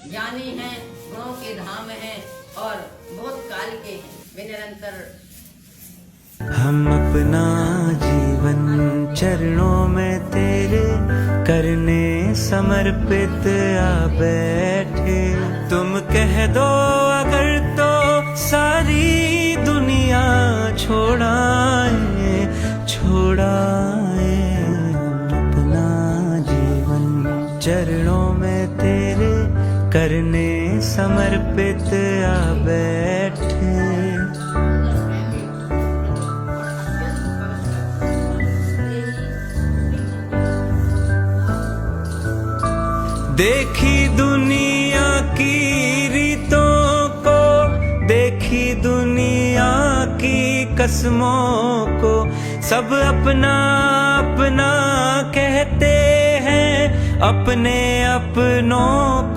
ज्ञानी हैं, गुणों के धाम हैं और बहुत काल के हैं, वे निरंतर। हम अपना जीवन चरणों में तेरे करने समर्पित आ बैठे। तुम कह दो अगर तो सारी दुनिया छोड़ाए छोड़ाए। हम अपना जीवन चरणों में तेरे करने समर्पित आ बैठे। देखी दुनिया की रीतों को, देखी दुनिया की कस्मों को, सब अपना अपना कहते हैं, अपने अपनों